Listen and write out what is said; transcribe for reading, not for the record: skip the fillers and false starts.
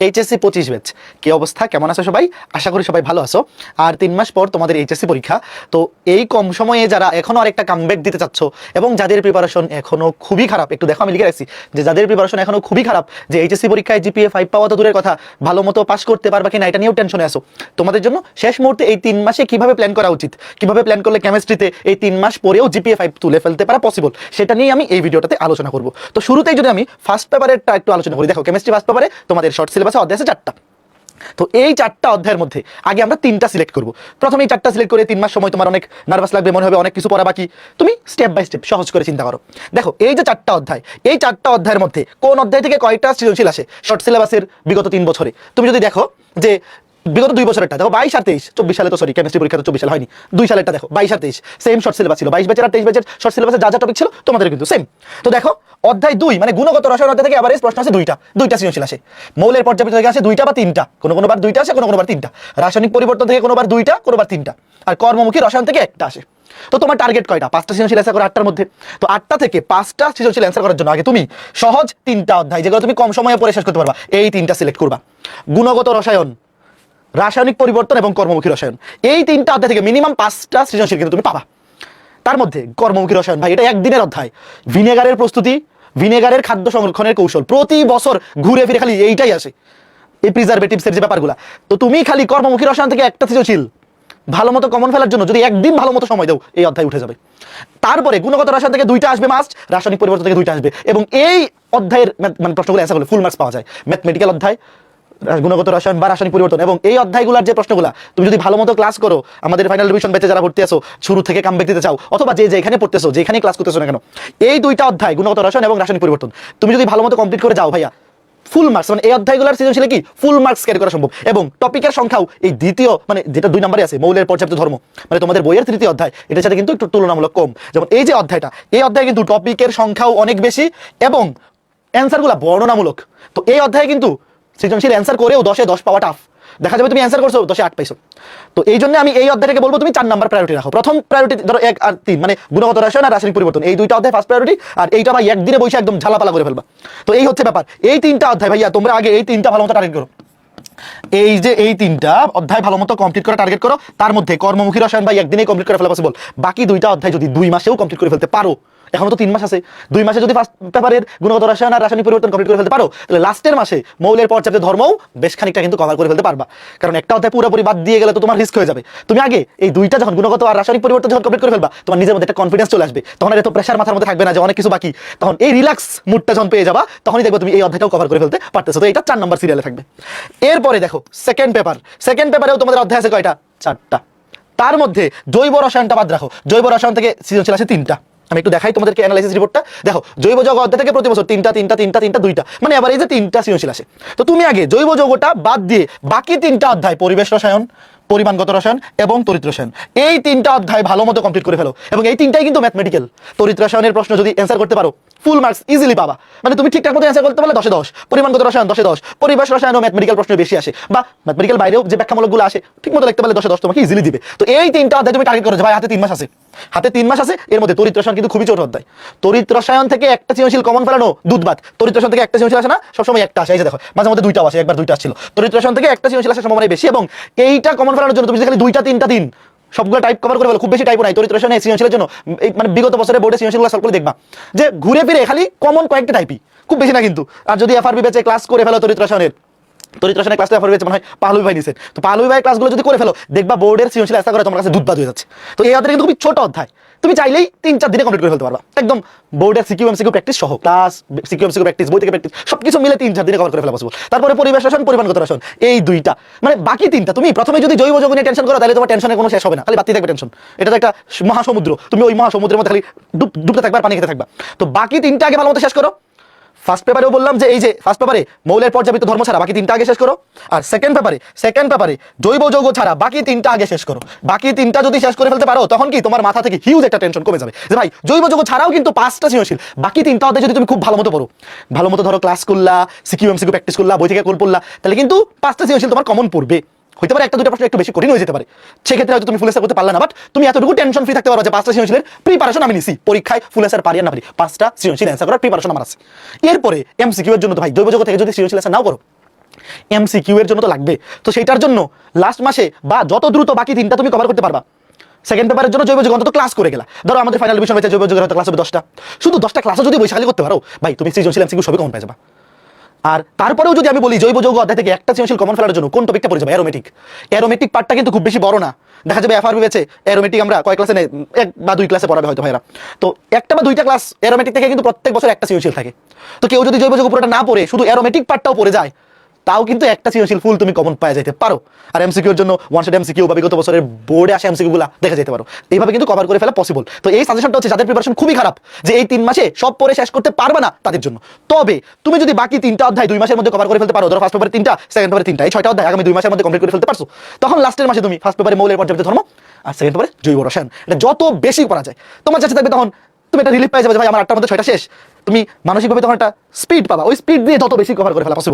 HSC 25 batch কি অবস্থা, কেমন আছো সবাই? আশা করি সবাই ভালো আছো। আর 3 মাস পর তোমাদের এইচএসসি পরীক্ষা। তো এই কম সময়ে যারা এখনো আরেকটা কামব্যাক দিতে চাচ্ছ এবং যাদের প্রিপারেশন এখনো খুবই খারাপ, একটু দেখো আমি লিখে রাখছি যে যাদের প্রিপারেশন এখনো খুবই খারাপ, যে এইচএসসি পরীক্ষায় জিপিএ 5 পাওয়া তো দূরের কথা, ভালো মতো পাস করতে পারবা কিনা এটা নিয়েও টেনশনে আসো। তোমাদের জন্য শেষ মুহূর্তে এই 3 মাসে কিভাবে প্ল্যান করা উচিত, কিভাবে প্ল্যান করলে কেমিস্ট্রিতে এই 3 মাস পরেও জিপিএ 5 তুলে ফেলতে পারা পসিবল, সেটা নিয়ে আমি এই ভিডিওটাতে আলোচনা করব। তো শুরুতেই যদি আমি ফার্স্ট পেপারেরটা একটু আলোচনা করি, দেখো কেমিস্ট্রি ফার্স্ট পেপারে তোমাদের শর্ট সিলেবাসে অধ্যায় আছে 4টা। তো এই 4টা অধ্যায়ের মধ্যে আগে আমরা 3টা সিলেক্ট করব। প্রথমে এই 4টা সিলেক্ট করে 3 মাস সময় তোমার অনেক নার্ভাস লাগবে, মনে হবে অনেক কিছু পড়া বাকি, তুমি স্টেপ বাই স্টেপ সহজ করে চিন্তা করো। দেখো এই যে 4টা অধ্যায়, এই 4টা অধ্যায়ের মধ্যে কোন অধ্যায় থেকে কয়টা সৃজনশীল আসে শর্ট সিলেবাসের বিগত 3 বছরে? তুমি যদি দেখো যে বিগত 2 বছরেরটা দেখো, 22 আর 23, 24 সালে তো সরি কেমিস্ট্রি পরীক্ষা তো 24 সালে হয়নি, 2 সালেরটা দেখো 22 আর 23 সেম শর্ট সিলেবাস ছিল। 22 ব্যাচের আর 23 ব্যাচের শর্ট সিলেবাসে যা যা টপিক ছিল তোমাদের কিন্তু সেম। তো দেখো অধ্যায় 2 মানে গুণগত রসায়ন অধ্যায় থেকে এভারেজ প্রশ্ন আছে দুইটা সৃজনশীল আসে। মৌলের পর্যাবৃত্ত থেকে আসে 2টা বা 3টা, কোনো বার 2টা আসে, কোনো বার 3টা। রাসায়নিক পরিবর্তন থেকে কোনোবার 2টা, কোনোবার 3টা। আর কর্মমুখী রসায়ন থেকে একটা আসে। তো তোমার টার্গেট কয়টা? 5টা সৃজনশীল অ্যান্সার করো 8টার মধ্যে। তো 8টা থেকে 5টা সৃজনশীল অ্যান্সার করার জন্য আগে তুমি সহজ 3টা অধ্যায় যেগুলো তুমি কম সময়ে পড়ে শেষ করতে পারবা, এই 3টা সিলেক্ট করবা। গুণগত রসায়ন, রাসায়নিক পরিবর্তন এবং কর্মমুখী রসায়ন, এই 3টা অধ্যায় থেকে মিনিমাম 5টা সৃজনশীল কিন্তু তুমি পাবা। তার মধ্যে কর্মমুখী রসায়ন ভাই এটা একদিনের অধ্যায়। ভিনেগারের প্রস্তুতি, ভিনেগারের খাদ্য সংরক্ষণের কৌশল, প্রতি বছর ঘুরে ফিরে খালি এইটাই আসে, এই প্রিজারভেটিভসের যে ব্যাপারগুলা। তো তুমি খালি কর্মমুখী রসায়ন থেকে একটা সৃজনশীল ভালো মতো কমন ফেলার জন্য যদি একদিন ভালো মতো সময় দাও, এই অধ্যায় উঠে যাবে। তারপরে গুণগত রসায়ন থেকে 2টা আসবে মাস্ট, রাসায়নিক পরিবর্তন থেকে 2টা আসবে, এবং এই অধ্যায়ের মানে প্রশ্নগুলো অ্যান্সার করলে ফুল মার্কস পাওয়া যায়। ম্যাথমেটিক্যাল অধ্যায়, গুণগত রসায়ন বা রাসায়নিক পরিবর্তন, এবং এই অধ্যায়গুলোর যে প্রশ্নগুলো তুমি যদি ভালো মতো ক্লাস করো, আমাদের ফাইনাল রিভিশন ব্যাচে যারা ভর্তি আছো, শুরু থেকে কামব্যাক দিতে চাও, অথবা যে যেখানে পড়তেছো, যেখানে ক্লাস করতেছো না কেন, এই 2টা অধ্যায় গুণগত রসায়ন এবং রাসায়নিক পরিবর্তন তুমি যদি ভালো মতো কমপ্লিট করে যাও ভাইয়া, ফুল মার্কস, মানে এই অধ্যায়গুলোর সৃজনশীলে কি ফুল মার্কস ক্যারি করা সম্ভব। এবং টপিকের সংখ্যাও এই দ্বিতীয় মানে যেটা 2 নম্বরে আছে মৌলের পর্যাপ্ত ধর্ম, মানে তোমাদের বইয়ের 3য় অধ্যায়, এটার সাথে কিন্তু একটু তুলনামূলক কম। যেমন এই যে অধ্যায়টা, এই অধ্যায়ে কিন্তু টপিকের সংখ্যাও অনেক বেশি এবং অ্যান্সারগুলো বর্ণনামূলক। তো এই অধ্যায়ে কিন্তু সৃজনশীল অ্যান্সার করেও 10-এ 10 পাওয়া টাফ। দেখা যাবে তুমি অ্যান্সার করছো 10-এ 8 পাইছো। তো এই জন্য আমি এই অধ্যায়টাকে বলবো তুমি 4 নাম্বার প্রায়োরিটি রাখো। প্রথম প্রায়োরিটি ধরো 1 আর 3 মানে গুণগত রসায়ন আর রাসায়নিক পরিবর্তন, এই 2টা অধ্যায় ফার্স্ট প্রায়োরিটি, আর এইটা ভাই একদিনে বসে একদম ঝালাপালা করে ফেলবা। তো এই হচ্ছে ব্যাপার। এই 3টা অধ্যায় ভাইয়া তোমরা আগে এই 3টা ভালো মতো টার্গেট করো। এই যে এই 3টা অধ্যায় ভালো মতো কমপ্লিট করে টার্গেট করো। তার মধ্যে কর্মমুখী রসায়ন ভাই একদিনেই কমপ্লিট করে ফেলা পসিবল। বাকি 2টা অধ্যায় যদি 2 মাসেও কমপ্লিট করে ফেলতে পারো, এখনো তো 3 মাস আছে, 2 মাসে যদি ফার্স্ট পেপারের গুণগত রসায়ন আর রাসায়নিক পরিবর্তন কমপ্লিট করে ফেলতে পারো, তাহলে লাস্টের মাসে মৌলের পর্যাপ্ত ধর্মও বেশ খানিকটা কিন্তু কভার করে ফেলতে পারবা। কারণ একটা অধ্যায় পুরোপুরি বাদ দিয়ে গেলে তো তোমার রিস্ক হয়ে যাবে। তুমি আগে এই 2টা যখন গুণগত আর রাসায়নিক পরিবর্তন যখন কমপ্লিট করে ফেলবা, তোমার নিজের মধ্যে একটা কনফিডেন্স চলে আসবে, তখন এত প্রেশার মাথার মধ্যে থাকবে না যে অনেক কিছু বাকি। তখন এই রিল্যাক্স মুডটা যখন পেয়ে যাবা, তখনই দেখবে তুমি এই অধ্যায়টাও কভার করে ফেলতে পারতেছো। তো এটা 4 নম্বর সিরিয়ালে থাকবে। এরপরে দেখো সেকেন্ড পেপারেও তোমাদের অধ্যায় আছে কয়টা? 4টা। তার মধ্যে জৈব রসায়নটা বাদ রাখো, জৈব রসায়ন থেকে সৃজনশীল আছে 3টা। আমি একটু দেখাই তোমাদেরকে অ্যানালাইসিস রিপোর্টটা। দেখো জৈব যৌগ অধ্যায় থেকে প্রতি বছর 3টা 2টা, মানে আবার এই যে 3টা সৃজনশীল আসে। তো তুমি আগে জৈব যৌগটা বাদ দিয়ে বাকি 3টা অধ্যায় পরিবেশ রসায়ন, পরিমাণগত রসায়ন এবং তড়িৎ রসায়ন, এই 3টা অধ্যায় ভালো মতো কমপ্লিট করে ফেলো। এবং এই 3টাই কিন্তু ম্যাথমেটিক্যাল। তড়িৎ রসায়নের প্রশ্ন যদি অ্যান্সার করতে পারো, ফুল মার্কস ইজিলি পাবা। মানে তুমি ঠিকঠাক মতো অ্যান্সার করতে পারলে 10-এ 10, পরিমাণগত রসায়ন 10-এ 10, পরিবেশ রসায়ন ও ম্যাথমেটিক্যাল প্রশ্ন বেশি আসে, বা ম্যাথমেটিক্যাল বাইরেও যে ব্যাখ্যামূলকগুলো আসে ঠিক মতো লিখতে পারলে 10-এ 10 তোমাকে ইজিলি দিবে। তো এই 3টা অধ্যায় তুমি টার্গেট করো যে ভাই হাতে 3 মাস আছে, হাতে 3 মাস আছে। এর মধ্যে তড়িৎ রসায়ন কিন্তু খুবই ছোট অধ্যায়। তড়িৎ রসায়ন থেকে একটা সৃজনশীল কমন ফেলানো দুধবাত। তড়িৎ রসায়ন থেকে একটা সৃজনশীল আসে না, সবসময় একটা আসে। এই যে দেখো মাঝে মধ্যে 2টাও আসে, একবার 2টা আসছিল। তড়িৎ রসায়ন থেকে একটা সৃজনশীল আসার সম্ভাবনা বেশি, এবং এইটা কমন ফেলানোর জন্য তুমি যদি খালি 2টা 3টা দিন সবগুলো টাইপ কভার করে ফেলো, খুব বেশি টাইপও নাই তড়িৎ রসায়নে সৃজনশীলের জন্য। মানে বিগত বছরে বোর্ডে সৃজনশীলগুলো সলভ করে দেখবা যে ঘুরে ফিরে খালি কমন কয়েকটা টাইপই, খুব বেশি না কিন্তু। আর যদি এফআরবি ব্যাচে ক্লাস করে ফেলো তড়িৎ রসায়নের ক্লাসটা এফআরবি ব্যাচে মনে হয় পাহলুই ভাই নিছেন, তো পাহলুই ভাই ক্লাসগুলো যদি করে ফেলো, দেখবা বোর্ডের সৃজনশীল আশা করে তোমার কাছে দুধ বাদ হয়ে যাচ্ছে। তো এই অধ্যায় কিন্তু খুবই ছোট অধ্যায়, তুমি চাইলেই 3-4 দিনে কমপ্লিট করে ফেলতে পারবা। একদম বোর্ডের সিকিউ এমসিকিউ প্র্যাকটিস সহ, ক্লাস সিকিউ এমসিকিউ প্র্যাকটিস, বই থেকে প্র্যাকটিস সবকিছু মিলে 3-4 দিনে কভার করে ফেলা পসিবল। তারপরে পরিবেশ রসায়ন, পরিমাণগত রসায়ন, এই 2টা, মানে বাকি 3টা তুমি প্রথমে যদি জৈব যৌগ নিয়ে টেনশন করো, তাহলে তোমার টেনশনের কোনো শেষ হবে না, খালি বাড়তে থাকবে টেনশন। এটা তো একটা মহাসমুদ্র, তুমি ওই মহাসমুদ্রের মধ্যে খালি ডুবতে থাকবা, পানি খেতে থাকবা। তো বাকি 3টা আগে ভালো মতো শেষ করো। ফার্স্ট পেপারেও বললাম যে এই যে ফার্স্ট পেপারে মৌলের পর্যাবৃত্ত ধর্ম ছাড়া বাকি 3টা আগে শেষ করো। আর সেকেন্ড পেপারে জৈব যৌগ ছাড়া বাকি 3টা আগে শেষ করো। বাকি 3টা যদি শেষ করে ফেলতে পারো, তখন কি তোমার মাথা থেকে হিউজ একটা টেনশন কমে যাবে যে ভাই জৈব যৌগ ছাড়াও কিন্তু 5টা সৃজনশীল, বাকি 3টা অধ্যায় যদি তুমি খুব ভালো মতো পড়ো, ভালো মতো ধরো ক্লাস করলা, সিকিউ এমসিকিউ প্র্যাকটিস করলা, বই থেকে কোল পড়লা, তাহলে কিন্তু 5টা সৃজনশীল তোমার কমন পড়বে। হইতে পারে 1-2টা প্রশ্ন একটু বেশি কঠিন হয়ে যেতে পারে, সেক্ষেত্রে হয়তো তুমি ফুল অ্যান্সার করতে পারলে না, বাট তুমি এতটুকু টেনশন ফ্রি থাকতে পারো যে 5টা সৃজনশীলের প্রিপারেশন আমি নিছি, পরীক্ষায় ফুল অ্যান্সার পারি না পারি, 5টা সৃজনশীল অ্যান্সার করার প্রিপারেশন আমার আছে। এরপরে এমসিকিউ এর জন্য তো ভাই জৈব যৌগ থেকে যদি সৃজনশীল অ্যান্সার নাও করো, MCQ এর জন্য তো লাগবে। তো সেইটার জন্য লাস্ট মাসে বা যত দ্রুত বাকি 3টা তুমি কভার করতে পারবা। সেকেন্ড পেপারের জন্য জৈব যৌগ অন্তত ক্লাস করে গেলা। ধরো আমাদের ফাইনাল ডিভিশন হয়েছে, জৈব যৌগের হয়তো ক্লাস হবে 10টা, শুধু 10টা ক্লাসও যদি বৈশালী করতে পারো ভাই, তুমি সৃজনশীল MCQ সবই কমন পেয়ে যাবা। আর তারপরেও যদি আমি বলি জৈব যৌগ অধ্যায় থেকে একটা সৃজনশীল কমন ফেলার জন্য কোন টপিকটা পড়ে যাবে? অ্যারোমেটিক। অ্যারোমেটিক পার্টটা কিন্তু খুব বেশি বড় না, দেখা যাবে FRB বেচে অ্যারোমেটিক আমরা কয় ক্লাসে নেই, 1 বা 2 ক্লাসে পড়াবে হয়তো ভাইরা। তো একটা বা 2টা ক্লাস অ্যারোমেটিক থেকে কিন্তু প্রত্যেক বছর একটা সৃজনশীল থাকে। তো কেউ যদি জৈব যৌগ পুরোটা না পড়ে শুধু অ্যারোমেটিক পার্টটাও পড়ে যায়, তাও কিন্তু একটা সৃজনশীল ফুল তুমি কমন পাওয়া যেতে পারো। আর MCQ এর জন্য ওয়ান শট MCQ বা বিগত বছরের বোর্ডে আসে MCQ গুলা দেখা যেতে পারো। এইভাবে কিন্তু কভার করে ফেলা পসিবল। তো এই সাজেশনটা হচ্ছে যাদের প্রিপারেশন খুবই খারাপ, যে এই 3 মাসে সব পড়ে শেষ করতে পারবে না তাদের জন্য। তবে তুমি যদি বাকি 3টা অধ্যায় 2 মাসের মধ্যে কভার করে ফেলতে পারো, ধরো ফার্স্ট পেপারে 3টা, সেকেন্ড পেপারে 3টা, এই 6টা অধ্যায় আগামী 2 মাসের মধ্যে কমপ্লিট করে ফেলতে পারছো, তখন লাস্টের মাসে তুমি ফার্স্ট পেপারে মৌলের পর্যাপ্ত ধর্ম আর সেকেন্ড পেপারে জৈব রসায়ন, এটা যত বেশি করা যায় তোমার কাছে থাকবে, তখন তুমি একটা রিলিফ পেয়ে যাবে যে ভাই আমার 8টার মধ্যে 6টা শেষ। তুমি মানসিকভাবে তখন একটা স্পিড পাবা, ওই স্পিড দিয়ে যত বেশি কভার করে ফেলা পসিবল।